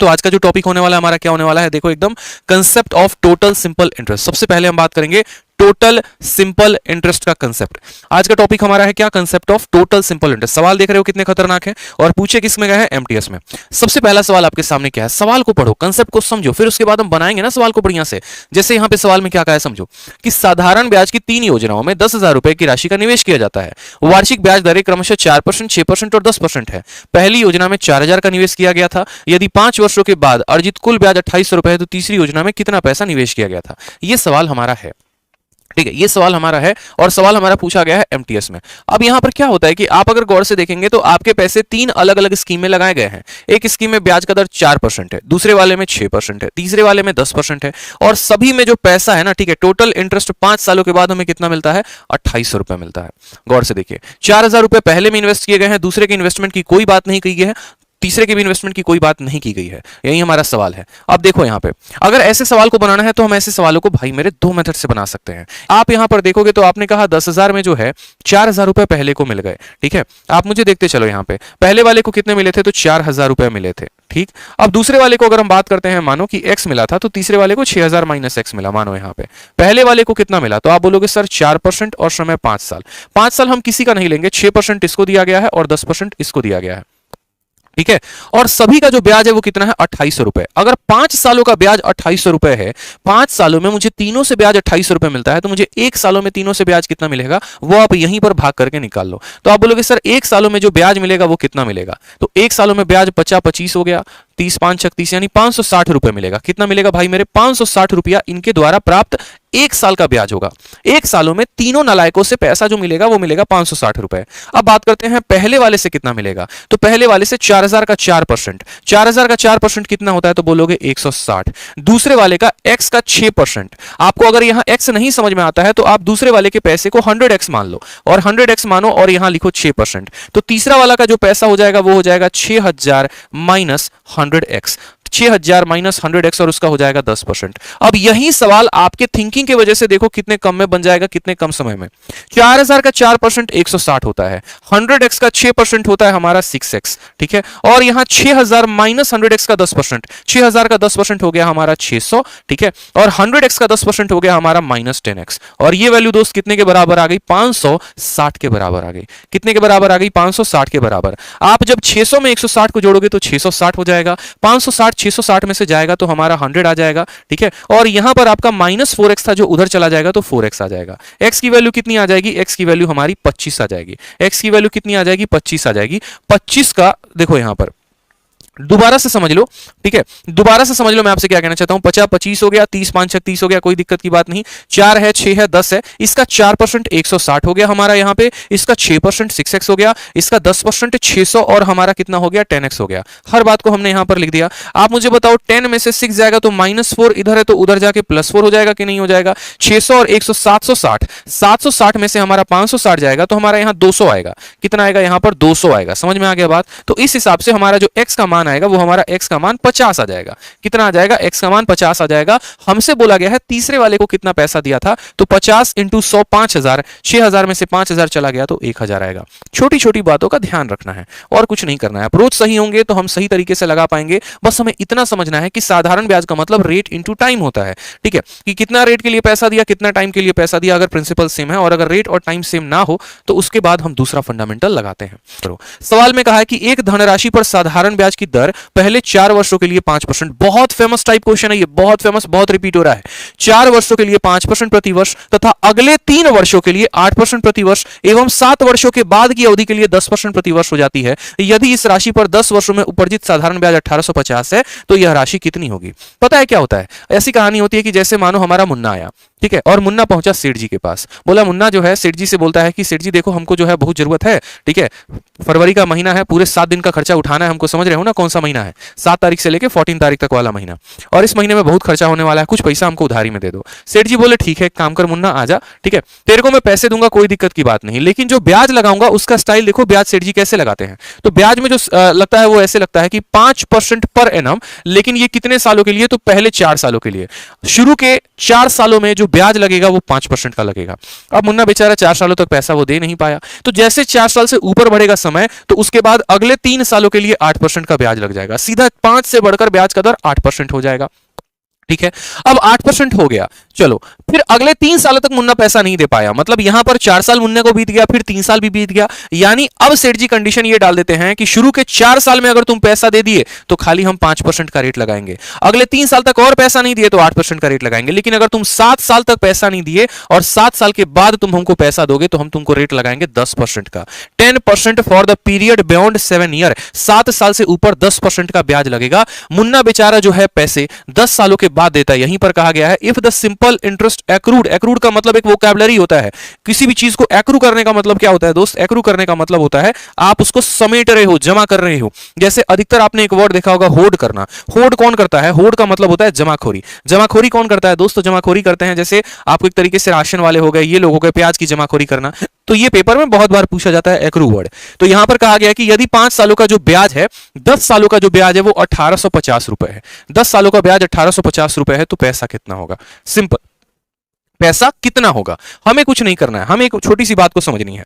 तो आज का जो टॉपिक होने वाला है हमारा क्या होने वाला है, देखो एकदम concept of total simple interest. सबसे पहले हम बात करेंगे टोटल सिंपल इंटरेस्ट का कंसेप्ट। आज का टॉपिक हमारा है क्या, concept of total simple interest. सवाल देख रहे हो कितने खतरनाक है, और पूछे किस में गए हैं, एमटीएस में। सबसे पहला सवाल आपके सामने क्या है, सवाल को पढ़ो, कंसेप्ट को समझो, फिर उसके बाद हम बनाएंगे ना सवाल को बढ़िया से। जैसे यहां पे सवाल में क्या कहा है समझो, कि साधारण ब्याज की 3 योजनाओं में 10,000 रुपए की राशि का निवेश किया जाता है। वार्षिक ब्याज दरें क्रमशः 4%, 6% और 10% है। पहली योजना में 4,000 का निवेश किया गया था। यदि 5 वर्षों के बाद अर्जित कुल ब्याज 2,800 रुपए है, तो तीसरी योजना में कितना पैसा निवेश किया गया था। यह सवाल हमारा है, ठीक है, ये सवाल हमारा है, और सवाल हमारा पूछा गया है एमटीएस में। अब यहां पर क्या होता है कि आप अगर गौर से देखेंगे तो आपके पैसे 3 अलग अलग स्कीम में लगाए गए हैं। एक स्कीम में ब्याज का दर 4% है, दूसरे वाले में 6% है, तीसरे वाले में 10% है, और सभी में जो पैसा है ना, ठीक है, टोटल इंटरेस्ट 5 सालों के बाद हमें कितना मिलता है, 2,800 रुपए मिलता है। गौर से देखिए, 4,000 रुपए पहले में इन्वेस्ट किए गए हैं, दूसरे के इन्वेस्टमेंट की कोई बात नहीं की गई है, तीसरे के भी इन्वेस्टमेंट की कोई बात नहीं की गई है। यही हमारा सवाल है। अब देखो यहां पे, अगर ऐसे सवाल को बनाना है तो हम ऐसे सवालों को भाई मेरे 2 मेथड से बना सकते हैं। आप यहां पर देखोगे तो आपने कहा 10,000 में जो है 4,000 रुपए पहले को मिल गए, ठीक है। आप मुझे देखते चलो, यहां पे पहले वाले को कितने मिले थे, तो 4,000 रुपए मिले थे, ठीक। अब दूसरे वाले को अगर हम बात करते हैं, मानो कि x मिला था, तो तीसरे वाले को 6,000 माइनस x मिला। मानो यहां पे पहले वाले को कितना मिला, तो आप बोलोगे सर 4% और समय 5 साल। 5 साल हम किसी का नहीं लेंगे, 6% इसको दिया गया है और 10% इसको दिया गया है, ठीक है। और सभी का जो ब्याज है वो कितना है, 2,800 रुपए। अगर 5 सालों का ब्याज 2,800 रुपए है, 5 सालों में मुझे तीनों से ब्याज 2,800 रुपए मिलता है, तो मुझे 1 सालों में तीनों से ब्याज कितना मिलेगा, वो आप यहीं पर भाग करके निकाल लो। तो आप बोलोगे सर 1 सालों में जो ब्याज मिलेगा वो कितना मिलेगा, तो 1 सालों में ब्याज 50 25 हो गया, 30 5 छक 30, यानी 560 रुपए मिलेगा। कितना मिलेगा भाई मेरे, 560 रुपया इनके द्वारा प्राप्त 1 साल का ब्याज होगा। 1 सालों में तीनों नालायकों से पैसा जो मिलेगा वो मिलेगा 560 रुपए। अब बात करते हैं पहले वाले से कितना मिलेगा, तो पहले वाले से 4,000 का 4%, 4,000 का 4% कितना होता है, तो बोलोगे 160। दूसरे वाले का x का 6%। आपको अगर यहां x नहीं समझ में आता है तो आप दूसरे वाले के पैसे को 100x मान लो, और 100x मानो और यहां लिखो 6%। तो तीसरा वाला का जो पैसा हो जाएगा वो हो जाएगा 6,000 माइनस 100x, 6,000 माइनस 100x, और उसका हो जाएगा 10%। अब यही सवाल आपके थिंकिंग की वजह से देखो कितने कम में बन जाएगा, कितने कम समय में। 4,000 का 4% 160 होता है, 100x का 6% होता है हमारा 6x, ठीक है। और यहां 6,000 माइनस 100x का 10%, 6,000 का 10% हो गया हमारा 600, ठीक है। और 100x का 10% हो गया हमारा माइनस 10x। और ये वैल्यू दोस्त कितने के बराबर आ गई, 560 के बराबर आ गई। कितने के बराबर आ गई, 560 के बराबर। आप जब 600 में 160 को जोड़ोगे तो 660 हो जाएगा, 560 660 में से जाएगा तो हमारा 100 आ जाएगा, ठीक है। और यहां पर आपका माइनस 4x था जो उधर चला जाएगा तो 4x आ जाएगा। x की वैल्यू कितनी आ जाएगी, x की वैल्यू हमारी 25 आ जाएगी। x की वैल्यू कितनी आ जाएगी, 25 आ जाएगी। 25 का देखो यहां पर दोबारा से समझ लो, ठीक है, दोबारा से समझ लो मैं आपसे क्या कहना चाहता हूं। 50 25 हो गया, 30 5 30 हो गया, कोई दिक्कत की बात नहीं। 4 है, 6 है, 10 है, इसका 4% 160 हो गया हमारा यहां पे, इसका 6% 6x हो गया, इसका 10% 600, और हमारा कितना हो गया, 10x हो गया। हर बात को हमने यहां पर लिख दिया। आप मुझे बताओ 10 में से 6 जाएगा तो -4 इधर है, तो उधर जाके +4 हो जाएगा कि नहीं हो जाएगा। 600 और 100 760, 760 में से हमारा 560 जाएगा तो हमारा यहां 200 आएगा। कितना आएगा, यहां पर 200 आएगा। समझ में आ गया बात। तो इस हिसाब से हमारा जो x का मान आएगा वो हमारा x का मान 50 आ जाएगा। कितना आ जाएगा, x का मान 50 आ जाएगा। हमसे बोला गया है तीसरे वाले को कितना पैसा दिया था, तो 50 इंटू 100 5,000, 6,000 में से 5,000 चला गया तो 1,000 आएगा। छोटी छोटी बातों का ध्यान रखना है और कुछ नहीं करना है। अप्रोच सही होंगे तो हम सही तरीके से लगा पाएंगे। बस हमें इतना समझना है कि साधारण ब्याज का मतलब रेट इंटू टाइम होता है, ठीक है, कि कितना रेट के लिए पैसा दिया, कितना टाइम के लिए पैसा दिया, अगर प्रिंसिपल सेम है, और अगर रेट और टाइम सेम ना हो तो उसके बाद हम दूसरा फंडामेंटल लगाते हैं। तो सवाल में कहा है कि एक धनराशि पर साधारण ब्याज की दर पहले 4 वर्षों के लिए 5%। बहुत फेमस टाइप क्वेश्चन है ये, बहुत फेमस, बहुत रिपीट हो रहा है। 4 वर्षों के लिए 5% प्रति वर्ष तथा अगले 3 वर्षों के लिए 8% प्रति वर्ष एवं 7 वर्षों के बाद की अवधि के लिए 10% प्रति वर्ष हो जाती है। यदि इस राशि पर 10 वर्षों में उपार्जित साधारण ब्याज 1850 है तो यह राशि कितनी होगी। पता है क्या होता है, ऐसी कहानी होती है कि जैसे मानो हमारा मुन्ना आया, ठीक है, और मुन्ना पहुंचा सेठ जी के पास। बोला मुन्ना जो है सेठ जी से बोलता है कि सेठ जी देखो हमको जो है बहुत जरूरत है, ठीक है, फरवरी का महीना है, पूरे 7 दिन का खर्चा उठाना है हमको, समझ रहे हो ना कौन सा महीना है, 7 तारीख से लेके 14 तारीख तक वाला महीना, और इस महीने में बहुत खर्चा होने वाला है, कुछ पैसा हमको उधारी में दे दो। सेठ जी बोले ठीक है, एक काम कर मुन्ना आजा, ठीक है, तेरे को मैं पैसे दूंगा, कोई दिक्कत की बात नहीं, लेकिन जो ब्याज लगाऊंगा उसका स्टाइल देखो, ब्याज सेठ जी कैसे लगाते हैं। तो ब्याज में जो लगता है वो ऐसे लगता है कि 5% पर एनम, लेकिन ये कितने सालों के लिए, तो पहले 4 सालों के लिए। शुरू के 4 सालों में जो ब्याज लगेगा वो 5% का लगेगा। अब मुन्ना बेचारा 4 सालों तक पैसा वो दे नहीं पाया, तो जैसे 4 साल से ऊपर बढ़ेगा समय, तो उसके बाद अगले 3 सालों के लिए 8% का ब्याज लग जाएगा, सीधा 5 से बढ़कर ब्याज का दर 8% हो जाएगा। ठीक है, अब 8% हो गया। चलो, फिर अगले 3 सालों तक मुन्ना पैसा नहीं दे पाया, मतलब यहां पर 4 साल मुन्ने को बीत गया, फिर 3 साल भी बीत गया, यानी अब सेठ जी कंडीशन ये डाल देते हैं कि शुरू के 4 साल में अगर तुम पैसा दे दिए तो खाली हम 5% का रेट लगाएंगे, अगले 3 साल तक और पैसा नहीं दिए तो 8% का रेट लगाएंगे, लेकिन अगर तुम 7 साल तक पैसा नहीं दिए और 7 साल के बाद तुम हमको पैसा दोगे तो हम तुमको रेट लगाएंगे 10% का, 10% for the period beyond 7 year, 7 साल से ऊपर 10% का ब्याज लगेगा। मुन्ना बेचारा जो है पैसे 10 सालों के बाद देता है। यहीं पर कहा गया है if the simple interest accrued, accrued का मतलब एक वोकैबुलरी होता है, किसी भी चीज को एक्रू करने का मतलब क्या होता है दोस्त, एक्रू करने का मतलब होता है आप उसको समेट रहे हो, जमा कर रहे हो। जैसे अधिकतर आपने एक वर्ड देखा होगा होड़ करना, होड़ कौन करता है, होड़ का मतलब होता है जमाखोरी, जमाखोरी कौन करता है दोस्तों, जमाखोरी करते हैं जैसे आपको एक तरीके से राशन वाले हो गए, ये लोग हो गए, प्याज की जमाखोरी करना, तो ये पेपर में बहुत बार पूछा जाता है एक्रू वर्ड। तो यहां पर कहा गया कि यदि 5 सालों का जो ब्याज है, 10 सालों का जो ब्याज है वो 1850 रुपए है, 10 सालों का ब्याज 1850 रुपए है, तो पैसा कितना होगा, सिंपल, पैसा कितना होगा, हमें कुछ नहीं करना है, हमें एक छोटी सी बात को समझनी है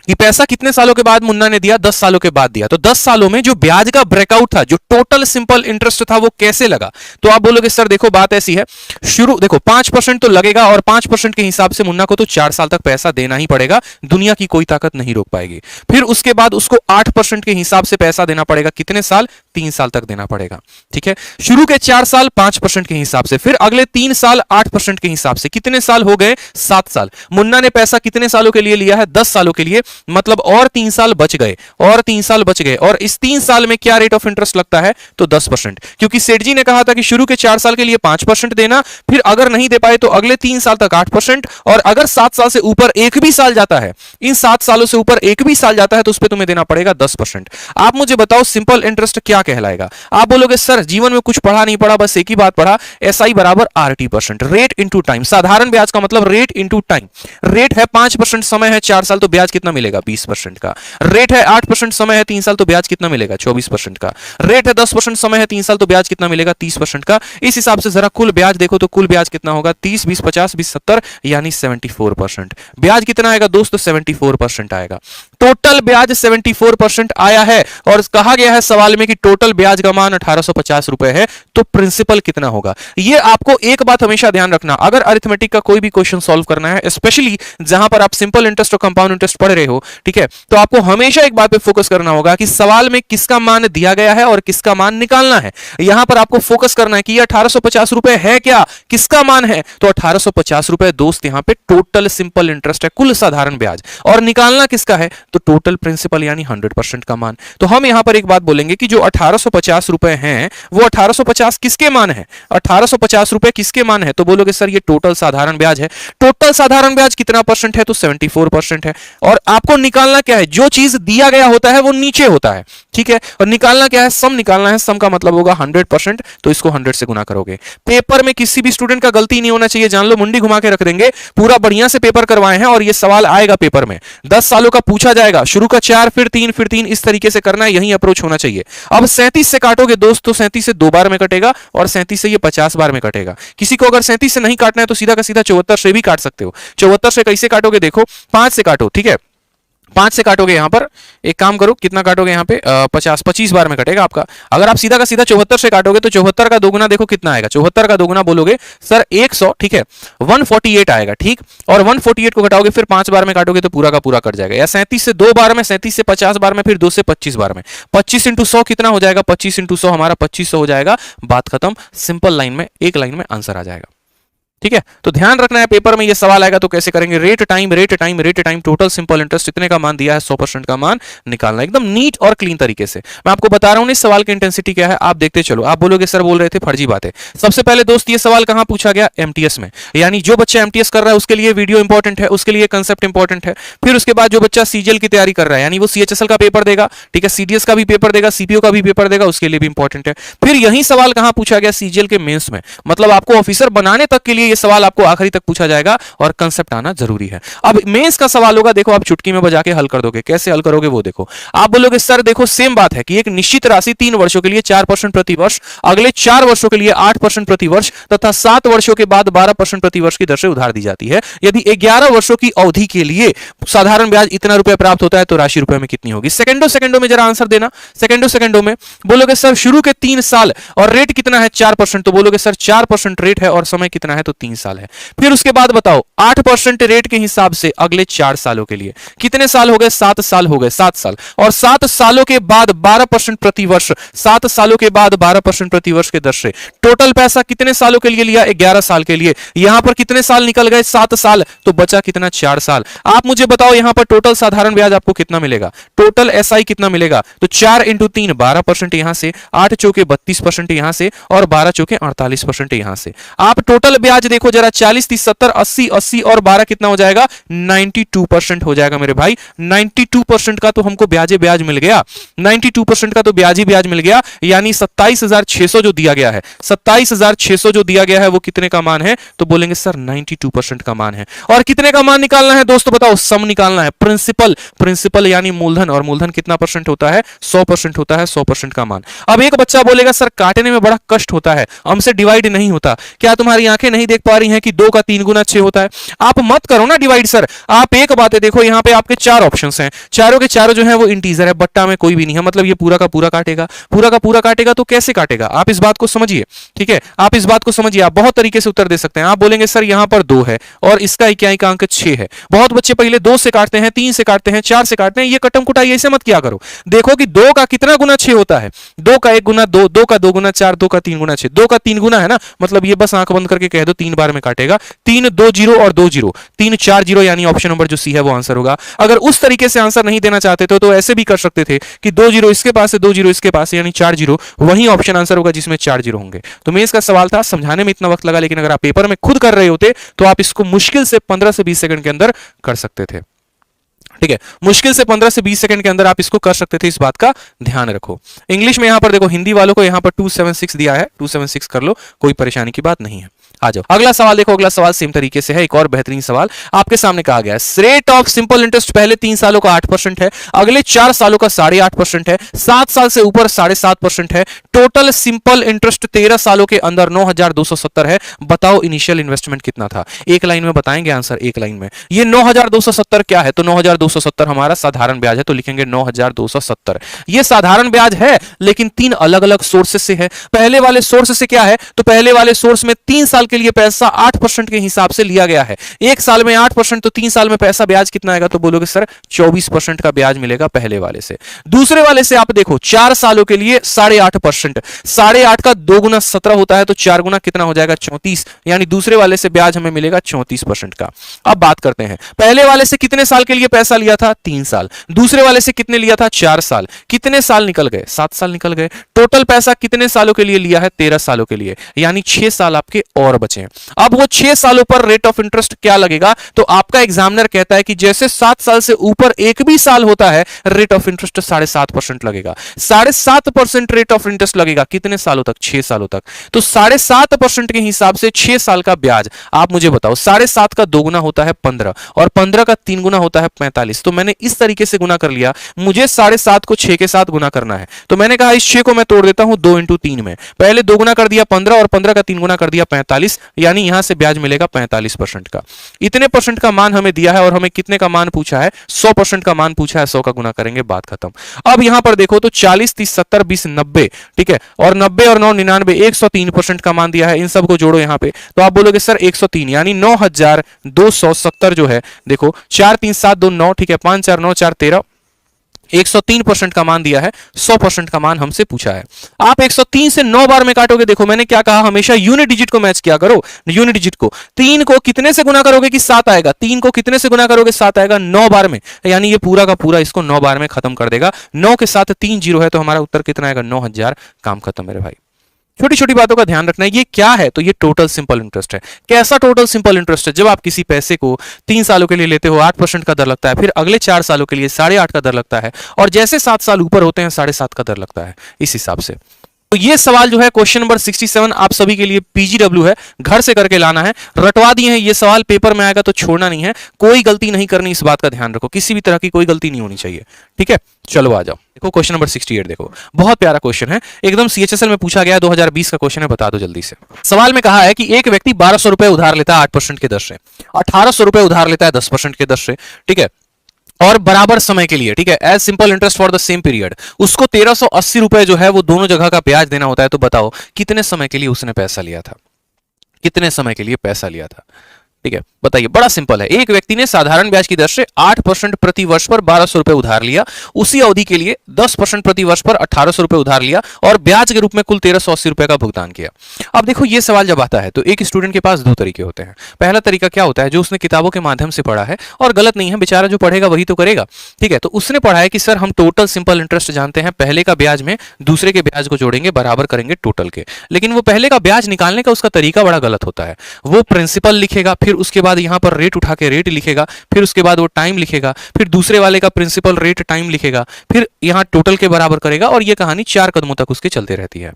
कि पैसा कितने सालों के बाद मुन्ना ने दिया, 10 सालों के बाद दिया, तो 10 सालों में जो ब्याज का ब्रेकआउट था, जो टोटल सिंपल इंटरेस्ट था वो कैसे लगा। तो आप बोलोगे सर देखो बात ऐसी है, शुरू देखो 5% तो लगेगा और 5% के हिसाब से मुन्ना को तो 4 साल तक पैसा देना ही पड़ेगा, दुनिया की कोई ताकत नहीं रोक पाएगी। फिर उसके बाद उसको 8% के हिसाब से पैसा देना पड़ेगा, कितने साल, 3 साल तक देना पड़ेगा। ठीक है, शुरू के 4 साल 5% के हिसाब से, फिर अगले 3 साल 8% के हिसाब से, कितने साल हो गए, 7 साल। मुन्ना ने पैसा कितने सालों के लिए लिया है, 10 सालों के लिए, मतलब और 3 साल बच गए, और 3 साल बच गए, और इस 3 साल में क्या रेट ऑफ इंटरेस्ट लगता है, तो 10%, क्योंकि सेठ जी ने कहा था कि शुरू के 4 साल के लिए 5% देना, फिर अगर नहीं दे पाए तो अगले 3 साल तक 8%, और अगर 7 साल से ऊपर एक भी साल जाता है, इन 7 सालों से ऊपर एक भी साल जाता है तो उस पर तुम्हें देना पड़ेगा 10%। आप मुझे बताओ सिंपल इंटरेस्ट क्या कहलाएगा। आप बोलोगे सर जीवन में कुछ पढ़ा नहीं पढ़ा, बस एक ही बात पढ़ा, SI बराबर RT%, रेट इंटू टाइम। साधारण ब्याज का मतलब रेट इंटू टाइम, रेट है 5%, समय है 4 साल, तो ब्याज कितना मिलेगा, 20% का। रेट है 8%, समय है 3 साल, तो ब्याज कितना मिलेगा, 24% का। रेट है 10%, समय है 3 साल, तो ब्याज कितना मिलेगा, 30% का। इस हिसाब से जरा कुल ब्याज देखो तो कुल ब्याज कितना होगा, 30 20 50 20 70, यानी 74%। ब्याज कितना आएगा दोस्तों, 74% आएगा। टोटल ब्याज 74% आया है, और कहा गया है सवाल में कि टोटल ब्याज का मान 1850 रुपए है, तो प्रिंसिपल कितना होगा। ये आपको एक बात हमेशा ध्यान रखना, अगर अरिथमेटिक का कोई भी क्वेश्चन सॉल्व करना है, स्पेशली जहां पर आप सिंपल इंटरेस्ट और कंपाउंड इंटरेस्ट पढ़ रहे हो, ठीक है, तो आपको हमेशा एक बात पे फोकस करना होगा कि सवाल में किसका मान दिया गया है और किसका मान निकालना है। यहां पर आपको फोकस करना है कि ये 1850 रुपए है क्या, किसका मान है, तो 1850 रुपए दोस्त यहां पे टोटल सिंपल इंटरेस्ट है, कुल साधारण ब्याज, और निकालना किसका है, तो टोटल प्रिंसिपल यानी 100% का मान। तो हम यहां पर एक बात बोलेंगे कि जो 1850 रुपए हैं वो 1850 किसके मान है, 1850 रुपए किसके मान है, तो बोलोगे सर ये टोटल साधारण ब्याज है। टोटल साधारण ब्याज कितना परसेंट है, तो 74% है। और आपको निकालना क्या है, जो चीज दिया गया होता है वो नीचे होता है, ठीक है, और निकालना क्या है, सम निकालना है। सम का मतलब होगा 100%, तो इसको 100 से गुना करोगे। पेपर में किसी भी स्टूडेंट का गलती नहीं होना चाहिए, जान लो, मुंडी घुमा के रख देंगे, पूरा बढ़िया से पेपर करवाए हैं और ये सवाल आएगा पेपर में, 10 सालों का पूछा जाएगा, शुरू का 4 फिर 3 फिर 3, इस तरीके से करना है, यही अप्रोच होना चाहिए। अब 37 से काटोगे दोस्त तो 37 से 2 बार में कटेगा, और 37 से ये 50 बार में कटेगा। किसी को अगर 37 से नहीं काटना है तो सीधा का सीधा 74 से भी काट सकते हो। 74 से कैसे काटोगे, देखो 5 से काटो, ठीक है, 5 से काटोगे, यहां पर एक काम करो, कितना काटोगे यहां पे, 25 बार में कटेगा आपका। अगर आप सीधा का सीधा 74 से काटोगे तो 74 का दोगुना देखो कितना आएगा, 74 का दोगुना बोलोगे सर 100, ठीक है, 148 आएगा, ठीक, और 148 को घटाओगे फिर 5 बार में काटोगे तो पूरा का पूरा कट जाएगा। या 37 से 2 बार में, 37 से 50 बार में, फिर 2 से 25 बार में, 25 इंटू 100 कितना हो जाएगा, 25 इंटू 100 हमारा 2500 हो जाएगा। बात खत्म, सिंपल लाइन में, एक लाइन में आंसर आ जाएगा। ठीक है, तो ध्यान रखना है, पेपर में ये सवाल आएगा तो कैसे करेंगे, rate time rate time rate time, total simple interest इतने का मान दिया है, 100% का मान निकालना, एकदम नीट और क्लीन तरीके से। मैं आपको बता रहा हूं इस सवाल की इंटेंसिटी क्या है, आप देखते चलो। आप बोलोगे सर बोल रहे थे फर्जी बात है। सबसे पहले दोस्त ये सवाल कहां पूछा गया, एमटीएस में, यानी जो बच्चा एमटीएस कर रहा है उसके लिए वीडियो इंपॉर्टेंट है, उसके लिए कंसेप्ट इंपॉर्टेंट है। फिर उसके बाद जो बच्चा सीजीएल की तैयारी कर रहा है, यानी वो सीएचएसएल का पेपर देगा, ठीक है, सीडीएस का भी पेपर देगा, सीपीओ का भी पेपर देगा, उसके लिए भी इंपॉर्टेंट है। फिर यही सवाल कहां पूछा गया, सीजीएल के मेंस में, मतलब आपको ऑफिसर बनाने तक के लिए ये सवाल आपको आखिरी तक पूछा जाएगा और कंसेप्ट आना जरूरी है। अब मेंस का सवाल होगा, देखो आप चुटकी में बजा के हल कर दोगे। कैसे हल करोगे वो देखो। आप बोलोगे सर देखो सेम बात है कि एक निश्चित राशि 3 वर्षों के लिए 4% प्रति वर्ष, अगले 4 वर्षों के लिए 8% प्रति वर्ष तथा 7 वर्षों के बाद 12% प्रति वर्ष की दर से उधार दी जाती है। यदि 11 वर्षों की अवधि के लिए साधारण ब्याज इतना रुपए प्राप्त होता है तो राशि रुपए में कितनी होगी। सेकंडों में जरा आंसर देना। सेकंडों में बोलोगे सर शुरू के 3 साल और रेट कितना है 4%, तो बोलोगे सर 4% रेट है और समय कितना है तो 3 साल है। फिर उसके बाद बताओ 8% रेट के हिसाब से अगले 4 सालों के लिए कितने साल हो गए, 7 साल हो गए, 7 साल, और 7 सालों के बाद 12% प्रति वर्ष, 7 सालों के बाद 12% प्रति वर्ष के दर से टोटल पैसा कितने सालों के लिए लिया, 11 साल के लिए। यहां पर कितने साल निकल गए, 7 साल, तो बचा कितना, 4 साल। आप मुझे बताओ यहां पर टोटल साधारण ब्याज आपको कितना मिलेगा, टोटल एसआई कितना मिलेगा, तो 4 इंटू 3 12% यहां से, 8 चौके 32% यहां से और 12 चौके 48% यहां से। आप टोटल ब्याज देखो जरा, 40 30 70 80 80 और 12 कितना हो जाएगा, 92% हो जाएगा मेरे भाई। 92% का तो हमको ब्याज ब्याज मिल गया, 92% का तो ब्याज ही ब्याज मिल गया। यानी 27,600 जो दिया गया है, 27,600 जो दिया गया है वो कितने का मान है, तो बोलेंगे सर 92% का मान है। और कितने का मान निकालना है दोस्तों बताओ, सम निकालना है, प्रिंसिपल यानी मूलधन, और मूलधन कितना परसेंट होता है, 100% होता है, 100% का मान। अब एक बच्चा बोलेगा सर काटने में बड़ा कष्ट होता है, हमसे डिवाइड नहीं होता, क्या तुम्हारी आंखें नहीं देख पा रही हैं कि 2 का 3 गुना 6 होता है। आप मत करो ना डिवाइड सर, आप एक बात है देखो, यहाँ पे आपके 4 ऑप्शंस हैं, चारों के चारों जो है वो इंटीजर है, बट्टा में कोई भी नहीं है, मतलब ये पूरा का पूरा काटेगा, पूरा का पूरा काटेगा तो कैसे काटेगा, आप इस बात को समझिए, ठीक है, आप इस बात को समझिए। आप बहुत तरीके से उत्तर दे सकते हैं। आप बोलेंगे सर यहाँ पर 2 है और इसका इकाई का अंक 6 है। बहुत बच्चे पहले 2 से काटते हैं, 3 से काटते हैं, 4 से काटते हैं, ये कटम कुटाई ऐसे मत किया करो। देखो कि 2 का कितना गुना 6 होता है, 2 का 1 गुना 2, 2 का 2 गुना 4, 2 का 3 गुना 6, 2 का 3 गुना है ना, मतलब ये बस आंख बंद करके कह दो 3 बार में काटेगा। 3 2 0 और 2 0, 3 4 0, यानी ऑप्शन नंबर जो सी है वो आंसर होगा। अगर उस तरीके से आंसर नहीं देना चाहते तो ऐसे भी कर सकते थे कि 2 0 इसके पास है, 2 0 इसके पास है, यानी 4 0, वही ऑप्शन आंसर होगा जिसमें 4 0 होंगे। तो मेंस का सवाल था, समझाने में इतना वक्त लगा, लेकिन अगर आप पेपर में खुद कर रहे होते तो आप इसको मुश्किल से 15 से 20 सेकंड के अंदर कर सकते थे। ठीक है, मुश्किल से 15 से 20 सेकंड के अंदर आप इसको कर सकते थे, इस बात का ध्यान रखो। इंग्लिश में यहां पर देखो, हिंदी वालों को यहां पर 276 दिया है, 276 कर लो, कोई परेशानी की बात नहीं है। आ जाओ अगला सवाल देखो, अगला सवाल सेम तरीके से है, एक और बेहतरीन सवाल आपके सामने कहा गया है। रेट ऑफ सिंपल इंटरेस्ट पहले 3 सालों का 8% है, अगले 4 सालों का 8.5% है, 7 साल से ऊपर 7.5% है, टोटल सिंपल इंटरेस्ट 13 सालों के अंदर 9,270 है। बताओ इनिशियल इन्वेस्टमेंट कितना था, एक लाइन में बताएंगे आंसर, एक लाइन में। ये 9,270 क्या है, तो 9,270 हमारा साधारण ब्याज है, तो लिखेंगे 9,270। ये साधारण ब्याज है लेकिन 3 अलग अलग सोर्सेस से है। पहले वाले सोर्स से क्या है, तो पहले वाले सोर्स में 3 साल के लिए पैसा 8% के हिसाब से लिया गया है। एक साल में 8% तो 3 साल में पैसा ब्याज कितना आएगा, तो बोलोगे सर 24% का ब्याज मिलेगा पहले वाले से। दूसरे वाले से आप देखो 4 सालों के लिए 8.5%, 8.5 का 2 गुना 17 होता है, तो 4 गुना कितना हो जाएगा, 34, यानी दूसरे वाले से ब्याज हमें मिलेगा 34% का। अब बात करते हैं, पहले वाले से कितने साल के लिए पैसा लिया था, 3 साल, दूसरे वाले से कितने लिया था, 4 साल, कितने साल निकल गए, 7 साल निकल गए। टोटल पैसा कितने सालों के लिए लिया है, 13 सालों के लिए, यानी 6 साल आपके और बचे हैं। अब वो 6 सालों पर रेट ऑफ इंटरेस्ट क्या लगेगा, तो आपका एग्जामिनर कहता है कि जैसे 7 साल से ऊपर एक भी साल होता है, रेट ऑफ इंटरेस्ट 7.5% लगेगा। 7.5% रेट ऑफ इंटरेस्ट लगेगा कितने सालों तक, 6 सालों तक। तो 7.5% के हिसाब से 6 साल का ब्याज, आप मुझे बताओ 7.5 का 2 गुना होता है 15 और 15 का 3 गुना होता है 45। तो मैंने इस तरीके से गुना कर लिया, मुझे 7.5 को 6 के साथ गुना करना है, तो मैंने कहा इस 6 को मैं तोड़ देता हूं 2 इंटू 3 में। पहले 2 गुना कर दिया 15 और 15 का 3 गुना कर दिया 45, यानी यहां से ब्याज मिलेगा 45% का। इतने परसेंट का मान हमें दिया है और हमें कितने का मान पूछा है, 100% का मान पूछा है। 100 का गुना करेंगे, बात खत्म। अब यहां पर देखो तो 40 30 70 20 90, ठीक है, और 90 और 9 99, 103% का मान दिया है। इन सबको जोड़ो यहां पे, तो आप बोलोगे सर 103, यानी 9,270 जो है, देखो 4 3 7 2 9, ठीक है, 5 4 9 4 13, 103% का मान दिया है, 100% का मान हमसे पूछा है। आप 103 से 9 बार में काटोगे, देखो मैंने क्या कहा, हमेशा यूनिट डिजिट को मैच किया करो। यूनिट डिजिट को 3 को कितने से गुना करोगे कि 7 आएगा, 3 को कितने से गुना करोगे, 7 आएगा 9 बार में, यानी ये पूरा का पूरा इसको 9 बार में खत्म कर देगा। 9 के साथ 3 0 है, तो हमारा उत्तर कितना आएगा, 9,000। काम खत्म मेरे भाई। छोटी छोटी बातों का ध्यान रखना है। ये क्या है, तो ये टोटल सिंपल इंटरेस्ट है। कैसा टोटल सिंपल इंटरेस्ट है, जब आप किसी पैसे को 3 सालों के लिए लेते हो 8% का दर लगता है, फिर अगले 4 सालों के लिए 8.5 का दर लगता है, और जैसे 7 साल ऊपर होते हैं 7.5 का दर लगता है, इस हिसाब से। तो ये सवाल जो है क्वेश्चन नंबर 67 आप सभी के लिए पीजीडब्ल्यू है, घर से करके लाना है। रटवा दिए हैं ये सवाल, पेपर में आएगा तो छोड़ना नहीं है, कोई गलती नहीं करनी, इस बात का ध्यान रखो, किसी भी तरह की कोई गलती नहीं होनी चाहिए, ठीक है। चलो आ जाओ, देखो क्वेश्चन नंबर 68, देखो बहुत प्यारा क्वेश्चन है, एकदम सीएचएसएल में पूछा गया है, 2020 का क्वेश्चन है, बता दो जल्दी से। सवाल में कहा है कि एक व्यक्ति 1200 रुपए उधार लेता है 8% की दर से, 1800 रुपए उधार लेता है 10% की दर से, ठीक है, और बराबर समय के लिए, ठीक है, as simple interest for the same period. उसको 1380 रुपए जो है वो दोनों जगह का ब्याज देना होता है। तो बताओ कितने समय के लिए उसने पैसा लिया था, कितने समय के लिए पैसा लिया था, ठीक है, बताइए। बड़ा सिंपल है, एक व्यक्ति ने साधारण ब्याज की दर से 8% प्रति वर्ष पर 1200 रुपए उधार लिया, उसी अवधि के लिए 10% प्रति वर्ष पर 1800 रुपए उधार लिया और ब्याज के रूप में कुल 1380 रुपए का भुगतान किया। अब देखो ये सवाल जब आता है तो एक स्टूडेंट के पास दो तरीके होते हैं। पहला तरीका क्या होता है, जो उसने किताबों के माध्यम से पढ़ा है, और गलत नहीं है, बेचारा जो पढ़ेगा वही तो करेगा, ठीक है। तो उसने पढ़ा है कि सर हम टोटल सिंपल इंटरेस्ट जानते हैं, पहले का ब्याज में दूसरे के ब्याज को जोड़ेंगे, बराबर करेंगे टोटल के। लेकिन वो पहले का ब्याज निकालने का उसका तरीका बड़ा गलत होता है। वो प्रिंसिपल लिखेगा, फिर उसके बाद यहां पर रेट उठा के रेट लिखेगा, फिर उसके बाद वो टाइम लिखेगा, फिर दूसरे वाले का प्रिंसिपल रेट टाइम लिखेगा, फिर यहां टोटल के बराबर करेगा, और ये कहानी 4 कदमों तक उसके चलते रहती है।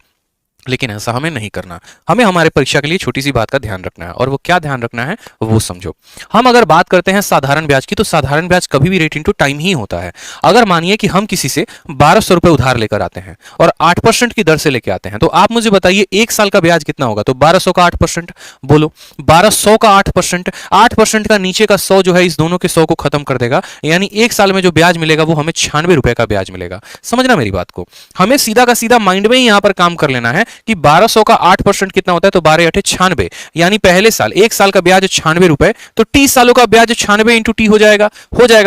लेकिन ऐसा हमें नहीं करना, हमें हमारे परीक्षा के लिए छोटी सी बात का ध्यान रखना है, और वो क्या ध्यान रखना है वो समझो। हम अगर बात करते हैं साधारण ब्याज की, तो साधारण ब्याज कभी भी रेट इंटू टाइम ही होता है। अगर मानिए कि हम किसी से 1200 रुपए उधार लेकर आते हैं और 8% की दर से लेकर आते हैं, तो आप मुझे बताइए एक साल का ब्याज कितना होगा। तो 1200 का 8%, बोलो 1200 का 8%, 8% का नीचे का 100 जो है इस दोनों के 100 को खत्म कर देगा, यानी एक साल में जो ब्याज मिलेगा वो हमें 96 रुपए का ब्याज मिलेगा। समझना मेरी बात को, हमें सीधा का सीधा माइंड में ही यहां पर काम कर लेना है कि 1200 का 8% कितना होता है, तो 12 8 96, यानी पहले साल एक साल का ब्याज 96 रुपए, तो 30 सालों का ब्याज 96 इंटू टी हो जाएगा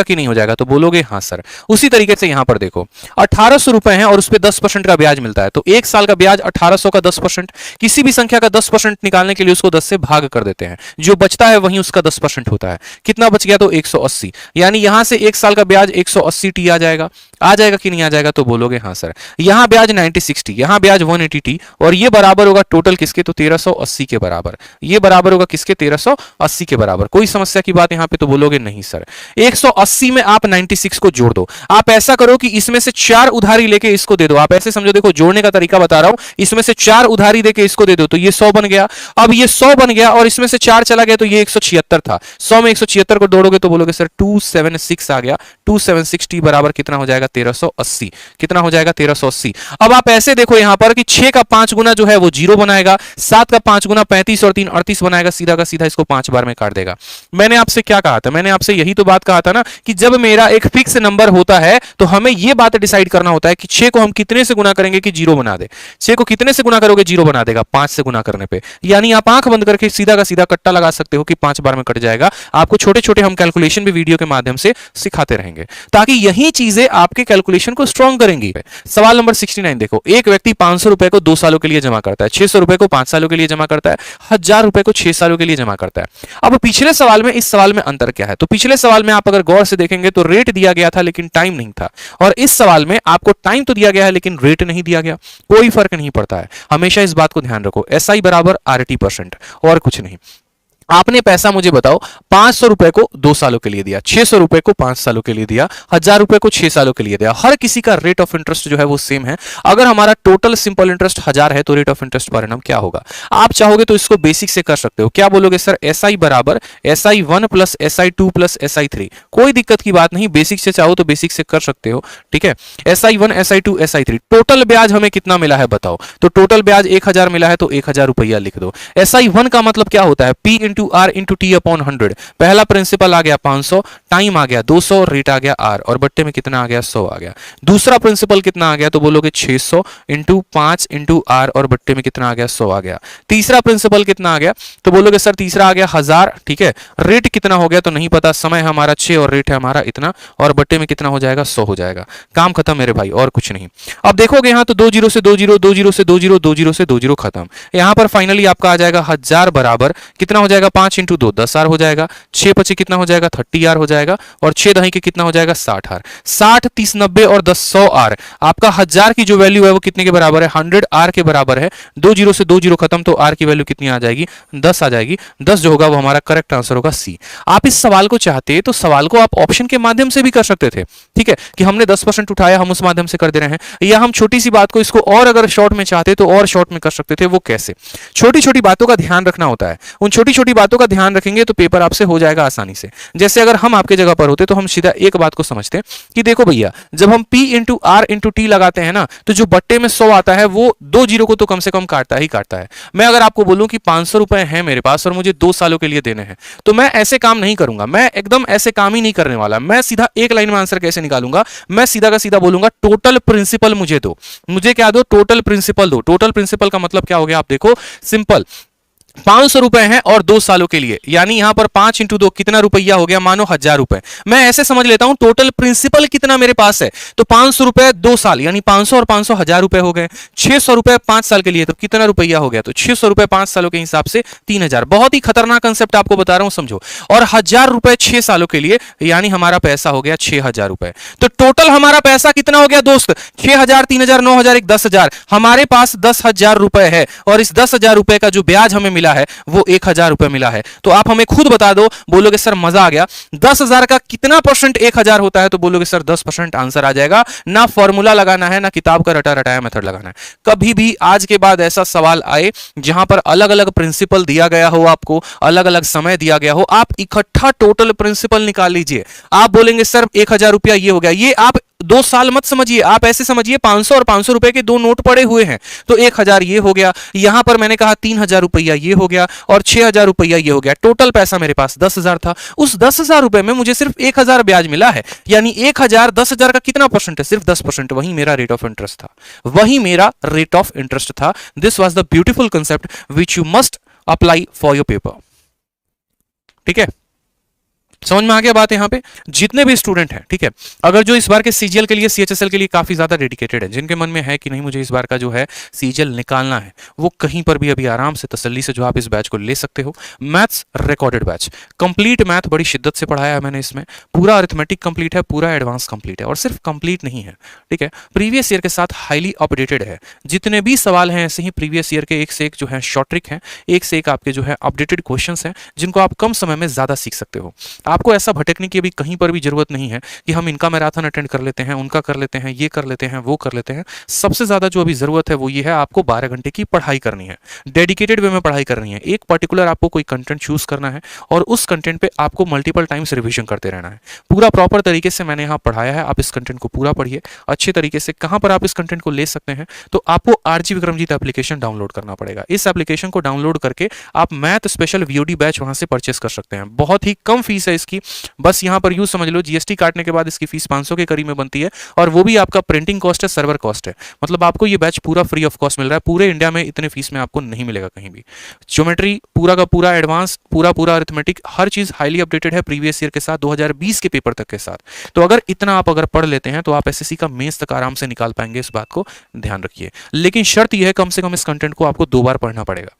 कि नहीं हो जाएगा। तो बोलोगे हाँ सर। उसी तरीके से यहां पर देखो 1800 रुपए हैं और उस पर 10% का ब्याज मिलता है, तो एक साल का ब्याज 1800 का 10%, किसी भी संख्या का 10% निकालने के लिए उसको 10 से भाग कर देते हैं, जो बचता है वही उसका 10% होता है। कितना बच गया, तो 180, यानी यहां से एक साल का ब्याज 180 टी आ जाएगा कि नहीं आ जाएगा। तो बोलोगे हाँ सर। यहां ब्याज 96 टी, यहां ब्याज 180 टी, और ये बराबर होगा टोटल किसके, तो 1380 के बराबर। ये बराबर होगा किसके, 1380 के बराबर। कोई समस्या की बात यहां पे, तो बोलोगे नहीं सर। 180 में आप 96 को जोड़ दो। आप ऐसा करो कि इसमें से 4 उधारी लेके इसको दे दो। आप ऐसे समझो, देखो जोड़ने का तरीका बता रहा हूं, इसमें से 4 उधारी देके इसको दे दो, तो ये 100 बन गया। अब ये 100 बन गया और इसमें से 4 चला गया, तो ये 176 था। 100 में 176 को जोड़ोगे तो बोलोगे सर 276 आ गया। 276 टी बराबर कितना हो जाएगा, 1380। कितना हो जाएगा, 1380। अब आप ऐसे देखो यहां पर कि 6 का 5 गुना जो है वो 0 बनाएगा, 7 का 5 गुना 35 और 3 38 बनाएगा, सीधा का सीधा इसको 5 बार में काट देगा। मैंने आपसे क्या कहा था, मैंने आपसे यही तो बात कहा था ना कि जब मेरा एक फिक्स नंबर होता है तो हमें यह बात डिसाइड करना होता है कि 6 को हम कितने से गुना करेंगे कि 0 बना दे। 6 को कितने से गुना करोगे, 0 बना देगा 5 से गुना करने पे। यानी आप आंख बंद करके सीधा का सीधा कट्टा लगा सकते हो कि 5 बार में कट जाएगा। आपको छोटे छोटे हम कैलकुलेशन भी वीडियो के माध्यम से सिखाते रहेंगे, ताकि यही चीजें आपके कैलकुलेशन को स्ट्रॉन्ग करेंगी। सवाल नंबर 69 देखो, एक व्यक्ति 500 रुपए को 2 सालों के लिए जमा करता है, 600 रुपए को 5 सालों के लिए जमा करता है, 1000 रुपए को 6 सालों के लिए जमा करता है। अब पिछले सवाल में इस सवाल में अंतर क्या है, तो पिछले सवाल में आप अगर गौर से देखेंगे तो रेट दिया गया था लेकिन टाइम नहीं था, और इस सवाल में आपको टाइम तो दिया गया है लेकिन रेट नहीं दिया गया। कोई फर्क नहीं पड़ता है, हमेशा इस बात को ध्यान रखो, SI बराबर RT%, और कुछ नहीं। आपने पैसा मुझे बताओ 500 रुपए को 2 सालों के लिए दिया, 600 रुपए को 5 सालों के लिए दिया, 1000 रुपए को 6 सालों के लिए दिया। हर किसी का रेट ऑफ इंटरेस्ट जो है वो सेम है। अगर हमारा टोटल सिंपल इंटरेस्ट 1000 है तो rate of interest per annum क्या होगा। आप चाहोगे तो इसको बेसिक से कर सकते हो। क्या बोलोगे सर, SI बराबर SI1 plus SI2 plus SI3। कोई दिक्कत की बात नहीं, बेसिक से चाहो तो बेसिक से कर सकते हो, ठीक है। SI1 SI2 SI3, टोटल ब्याज हमें कितना मिला है बताओ, तो टोटल ब्याज 1000 मिला है तो 1000 रुपया लिख दो। SI1 का मतलब क्या होता है, P into R into T upon 100। पहला प्रिंसिपल आ गया 500, टाइम आ गया 200, रेट आ गया R, और बट्टे में कितना आ गया, 100 आ गया। दूसरा प्रिंसिपल कितना आ गया, तो बोलोगे 600 इंटू 5 इंटू R, और बट्टे में कितना आ गया, 100 आ गया। तीसरा प्रिंसिपल कितना आ गया, तो बोलोगे सर तीसरा आ गया 1000, ठीक है। रेट कितना हो गया तो नहीं पता, समय हमारा 6 और रेट है हमारा इतना, और बट्टे में कितना हो जाएगा, 100 हो जाएगा। काम खत्म मेरे भाई, और कुछ नहीं। अब देखोगे यहां तो 2 0 से 2 0, 2 0 से 2 0, 2 0 से 2 0 खत्म। यहां पर फाइनली आपका आ जाएगा 1000 बराबर कितना हो जाएगा, जाएगा 5 इंटू 2 10R हो जाएगा, 6 पचे कितना हो जाएगा 30R हो जाएगा, और 6 दही के कितना हो जाएगा 60R। 60 30 90 और 10 100R। आपका 1000 की जो वैल्यू है वो कितने के बराबर है 100R के बराबर है। 2 जीरो से 2 जीरो खत्म, तो R की वैल्यू कितनी आ जाएगी 10 आ जाएगी। 10 जो होगा वो हमारा करेक्ट आंसर होगा सी। आप इस सवाल को चाहते तो सवाल को आप ऑप्शन के माध्यम से भी कर सकते थे, ठीक है, कि हमने 10% उठाया हम उस माध्यम से कर दे रहे हैं, या हम छोटी सी बात को इसको और अगर शॉर्ट में चाहते तो और शॉर्ट में कर सकते थे। वो कैसे? छोटी छोटी बातों का ध्यान रखना होता है, उन छोटी छोटी बातों का ध्यान रखेंगे तो पेपर आपसे हो जाएगा आसानी से। जैसे अगर हम आपके जगह पर होते तो हम सीधा एक बात को समझते कि देखो भैया, जब हम P into R into T लगाते हैं ना, तो जो बट्टे में 100 आता है वो 2 जीरो को तो कम से कम काटता ही काटता है। मैं अगर आपको बोलूं कि 500 रुपए हैं मेरे पास और मुझे 2 सालों के लिए देने हैं, तो मैं ऐसे काम नहीं करूंगा, मैं एकदम ऐसे काम ही नहीं करने वाला। मैं सीधा एक लाइन में आंसर कैसे निकालूंगा, मैं सीधा का सीधा बोलूंगा टोटल प्रिंसिपल मुझे दो। मुझे क्या दो? टोटल प्रिंसिपल दो। टोटल प्रिंसिपल का मतलब क्या हो गया? आप देखो, सिंपल, 500 रुपए हैं और 2 सालों के लिए, यानी यहां पर 5 इंटू 2 कितना रुपया हो गया? मानो 1000 रुपए। मैं ऐसे समझ लेता हूं टोटल प्रिंसिपल कितना मेरे पास है, तो 500 रुपए 2 साल, यानी 500 और 500 1000 रुपए हो गए। 600 रुपए 5 साल के लिए, तो कितना रुपया हो गया? तो 600 रुपए 5 सालों के हिसाब से 3000। बहुत ही खतरनाक कंसेप्ट आपको बता रहा हूं, समझो। और 1000 रुपए 6 सालों के लिए, यानी हमारा पैसा हो गया 6000 रुपए। तो टोटल हमारा पैसा कितना हो गया दोस्त? 6000 3000 9000 10000। हमारे पास 10,000 रुपए है, और इस 10,000 रुपए का जो ब्याज हमें मिला है वो 1000 रुपए मिला है। तो आप हमें खुद बता दो, बोलोगे सर मजा आ गया, 10,000 का कितना परसेंट 1000 होता है? तो बोलोगे सर 10% आंसर आ जाएगा। ना फॉर्मूला लगाना है, ना किताब का रटा रटाया मेथड लगाना है। कभी भी आज के बाद ऐसा सवाल आए जहां पर अलग अलग प्रिंसिपल दिया गया हो, आपको अलग अलग समय दिया गया हो, आप इकट्ठा टोटल प्रिंसिपल निकाल लीजिए। आप बोलेंगे सर 1000 रुपया ये हो गया, ये आप 2 साल मत समझिए, आप ऐसे समझिए 500 और 500 रुपए के 2 नोट पड़े हुए हैं, तो 1000 ये हो गया। यहां पर मैंने कहा 3000 रुपया ये हो गया, और 6000 रुपया ये हो गया। टोटल पैसा मेरे पास 10,000 था। उस 10,000 रुपए में मुझे सिर्फ 1000 ब्याज मिला है, यानी 1000 10,000 का कितना परसेंट है? सिर्फ 10%। वही मेरा रेट ऑफ इंटरेस्ट था, वही मेरा रेट ऑफ इंटरेस्ट था। This was the beautiful concept which you must apply for your paper. ठीक है, समझ में आ गया बात? यहां पे जितने भी स्टूडेंट हैं, ठीक है, अगर जो इस बार के सीजीएल के लिए सीएचएसएल के लिए काफी ज्यादा डेडिकेटेड है, जिनके मन में है कि नहीं मुझे इस बार का जो है सीजीएल निकालना है, वो कहीं पर भी अभी आराम से तसल्ली से जो आप इस बैच को ले सकते हो। Maths recorded batch, complete math बड़ी शिद्दत से पढ़ाया है मैंने इसमें। पूरा अरिथमेटिक कंप्लीट है, पूरा एडवांस कंप्लीट है, और सिर्फ कंप्लीट नहीं है, ठीक है, प्रीवियस ईयर के साथ हाईली अपडेटेड है। जितने भी सवाल हैं ऐसे ही प्रीवियस ईयर के एक से एक जो है शॉर्ट ट्रिक है, एक से एक आपके जो है अपडेटेड क्वेश्चंस हैं, जिनको आप कम समय में ज्यादा सीख सकते हो। आपको ऐसा भटकने की अभी कहीं पर भी जरूरत नहीं है कि हम इनका मैराथन अटेंड कर लेते हैं, उनका कर लेते हैं, ये कर लेते हैं, वो कर लेते हैं। सबसे ज्यादा जो अभी जरूरत है वो ये है, आपको 12 घंटे की पढ़ाई करनी है, डेडिकेटेड वे में पढ़ाई करनी है। एक पर्टिकुलर आपको कोई कंटेंट चूज करना है, और उस कंटेंट पे आपको मल्टीपल टाइम्स रिवीजन करते रहना है। पूरा प्रॉपर तरीके से मैंने यहाँ पढ़ाया है, आप इस कंटेंट को पूरा पढ़िए अच्छे तरीके से। कहां पर आप इस कंटेंट को ले सकते हैं? तो आपको आरजी विक्रमजीत एप्लीकेशन डाउनलोड करना पड़ेगा। इस एप्लीकेशन को डाउनलोड करके आप मैथ स्पेशल वीओडी बैच वहां से परचेस कर सकते हैं। बहुत ही कम फीस है इसकी, बस यहां पर यूज समझ लो, जीएसटी काटने के बाद इसकी फीस 500 के करीब में बनती है, और वो भी आपका प्रिंटिंग कॉस्ट है, सर्वर कॉस्ट है। मतलब आपको ये बैच पूरा फ्री ऑफ कॉस्ट मिल रहा है। पूरे इंडिया में इतने फीस में आपको नहीं मिलेगा कहीं भी। ज्योमेट्री पूरा का पूरा एडवांस, पूरा अरिथमेटिक, हर चीज हाईली अपडेटेड है प्रीवियस ईयर के साथ, 2020 के पेपर तक के साथ। तो अगर इतना आप अगर पढ़ लेते हैं तो आप एसएससी का मेंस तक आराम से निकाल पाएंगे, इस बात को ध्यान रखिए। लेकिन शर्त यह है, कम से कम इस कंटेंट को आपको 2 बार पढ़ना पड़ेगा।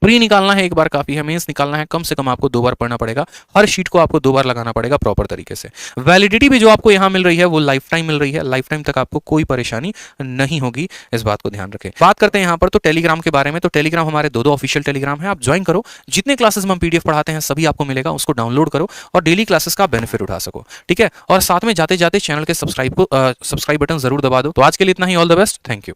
प्री निकालना है 1 बार काफी है, मेंस निकालना है कम से कम आपको 2 बार पढ़ना पड़ेगा। हर शीट को आपको 2 बार लगाना पड़ेगा प्रॉपर तरीके से। वैलिडिटी भी जो आपको यहां मिल रही है वो लाइफ टाइम मिल रही है, लाइफ टाइम तक आपको कोई परेशानी नहीं होगी, इस बात को ध्यान रखें। बात करते हैं यहां पर तो टेलीग्राम के बारे में। तो टेलीग्राम हमारे 2 ऑफिशियल टेलीग्राम है, आप ज्वाइन करो। जितने क्लासेस में हम पीडीएफ पढ़ाते हैं सभी आपको मिलेगा, उसको डाउनलोड करो और डेली क्लासेस का बेनिफिट उठा सको, ठीक है। और साथ में जाते जाते चैनल के सब्सक्राइब बटन जरूर दबा दो। तो आज के लिए इतना ही, all the best, thank you.